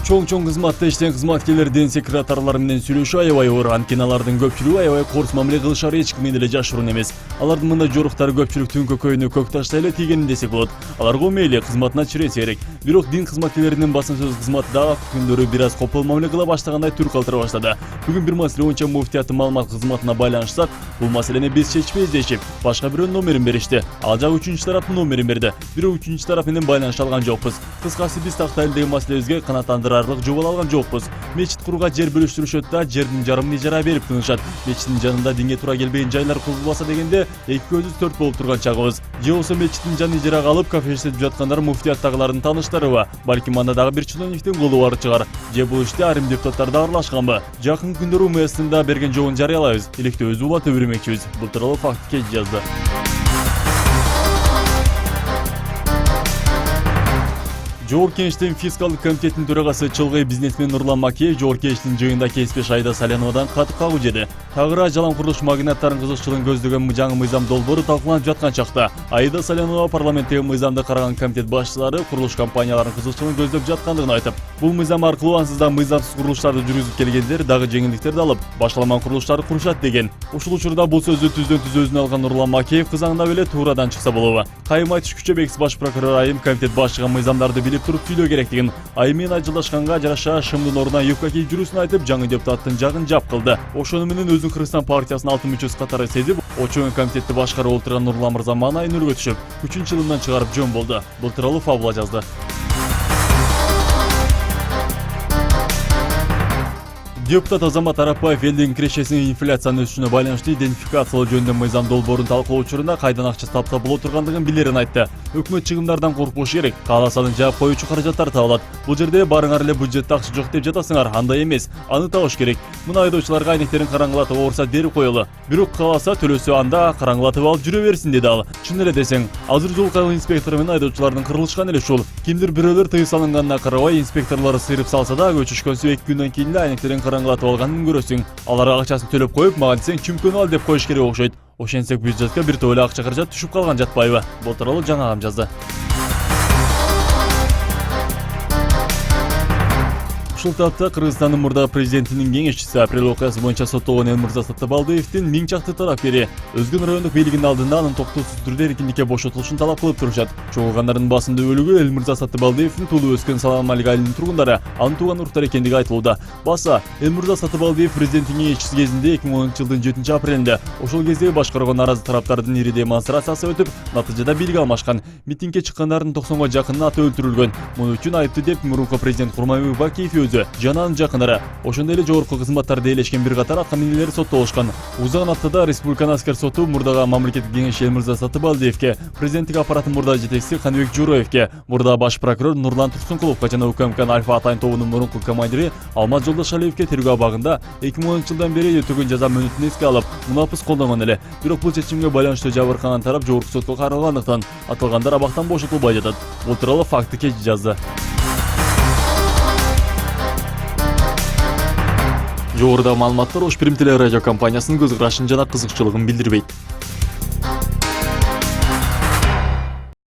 Чоң кызматта иштеген кызматкерлердин секретарлары менен сүйлөшүү аябай оор. Анткени алардын көпчүлүгү аябай корс мамиле кылышары эч кимге деле жашыруун эмес. Алардын мындай жоруктары көпчүлүктүн көкөйүнө көк таштай эле тийгенин десек болот. Аларга мейли кызматына чиресе керек. Бирок дин кызматкерлеринин басымсыз кызматы дагы күндөрү бир аз копол мамиле кыла баштагандай түр калтыра баштады. Бүгүн бир маселе боюнча муфтияттын маалымат кызматына байланышсак, бул маселени биз чечпейбиз дешип, башка бирөөнүн номерин беришти. Ал жагы үчүнчү тараптын номерин берди. Бирок үчүнчү тарап менен байланыша алган жокпуз. Кыскасы биз тактайлы деген маселебизге канааттандырарлык жобол алган жокпуз. Мечит курууга жер бөлүштүрүшөт да, жердин жарымын ижара берип тынышат. Мечиттин жанында динге туура келбеген жайлар курулбаса дегенде эки көзүбүз төрт болуп турган чагыбыз. Же болбосо мечиттин жанын ижарага алып кафе иштетип жаткандар муфтияттагылардын тааныштарыбы, балким анда дагы бир чиновниктин колу бар чыгар. Же бул иште айрым депутаттар да аралашканбы? Жакын күндөрү МСдин да берген жообун жарыялайбыз. Иликтөөбүздү улантып бермекчибиз. Бул тууралуу факт кеч жазды. Жогорку Кеңештин фискалдык комитетинин төрагасы чылгый бизнесмен Нурлан Макеев Жогорку Кеңештин жыйынында кеспеш Айда Саляновадан катык кагуу жеди. Тагыра жалаң курулуш магнаттарынын кызыкчылыгын көздөгөн жаңы мыйзам долбоору талкууланып жаткан чакта Айда Салянова парламенттеги мыйзамды караган комитет башчылары курулуш компанияларынын кызыкчылыгын көздөп жаткандыгын айтып, бул мыйзам аркылуу ансыз да мыйзамсыз курулуштарды жүргүзүп келгендер дагы жеңилдиктерди алып, башаламан курулуштарды курушат деген. Ушул учурда бул сөздү түздөн-түз өзүнө алган Нурлан Макеев кызаңдап эле туурадан чыкса болобу? Кайым айтыш күчөп экс баш прокурор Айым комитет башчыга мыйзамдарды билип туруп сүйлөө керектигин, Айым менен ажылдашканга жараша шымдын ордуна юбка кийип жүрүүсүн айтып, жаңы депутаттын жагын жап кылды. Ошону менен өзүн Кыргызстан партиясынын алтын мүчөсү катары сезип, очоң комитетти башкарып отурган Нурлан мырза маанайын өргө түшүп, 3-жылынан чыгарып жөн болду. Бул тууралуу Фабула жазды. Депутат Азамат Арапбаев элдин кирешесинин инфляциянын өсүшүнө байланыштуу идентификациялоо жөнүндө мыйзам долбоорун талкуулоо учурунда кайдан акча тапса боло тургандыгын билерин айтты. Өкмөт чыгымдардан коркпош керек, кааласанын жаап коюучу каражаттар табылат. Бул жерде барыңар эле бюджетте акча жок деп жатасыңар, андай эмес. Аны табыш керек. Мына айдоочуларга айнектерин караңгылатып уруксат берип коелу. Бирок кааласа төлөсө анда караңгылатып алып жүрө берсин деди ал. Чын эле десең, азыр жол кайгы инспектору менен айдоочулардын кырылышкан эле ушул. Кимдир бирөөлөр тыюу салынганына карабай инспекторлору сыйрып салса да, көчүшкөнсү 2 күндөн кийин эле айнектерин караңгылатып алганын көрөсүң. Алар акчасын төлөп коюп, мага десең чүмкөнү ал деп коюш керек окшойт. Ошентсек бюджетке бир топ эле акча каражат түшүп калган жатпайбы? Бул тууралуу жаңагым жазды. Ушул тапта Кыргызстандын мурдагы президентинин кеңешчиси апрель окуясы боюнча соттолгон Элмурза Сатыбалдиевдин 1000 чакты тараптери Өзгөн райондук бийлигинин алдында анын токтоосуз түрдө эркиндикке бошотулушун талап кылып турушат. Чогулгандардын басымдуу бөлүгү Элмурза Сатыбалдиевдин туулуп өскөн Салам Алик айылынын тургундары, анын тууган уруктары экендиги айтылууда. Баса Элмурза Сатыбалдиев президенттин кеңешчиси кезинде 2010-жылдын 7 апрелинде ошол кезде башкарууга нааразы тараптардын ири демонстрациясы өтүп, натыйжада бийлик алмашкан. Митингге чыккандардын 90га жакынын аты өлтүрүлгөн. Муну үчүн айыпты деп мурунку президент Курманбек Бакиев жананын жакындары, ошондой эле жогорку кызматтарда ээлешкен бир катар атка минелер соттолушкан. Узган аптада Республиканын аскер соту мурдагы мамлекеттик кеңешчи Элмурза Сатыбалдиевке, президенттик аппараттын мурдагы жетекчиси Каныбек Журоевке, мурдагы баш прокурор Нурлан Турсункуловго жана УКМКнын Альфа Атайын тобунун мурунку командири Алмаз Жолдошалиевке тергөө абагында 2010-жылдан бери өтөгөн жаза мөөнөтүн эске алып, мунапыс колдонгон эле. Бирок бул чечимге байланыштуу жабыркаган тарап жогорку сотко кайрылгандыктан аталгандар абактан бошотулбай жатат. Бул тууралуу факты кеч жазды. Жогоруда маалыматтар Ош Прим телерадио компаниясынын көз карашын жана кызыкчылыгын билдирбейт.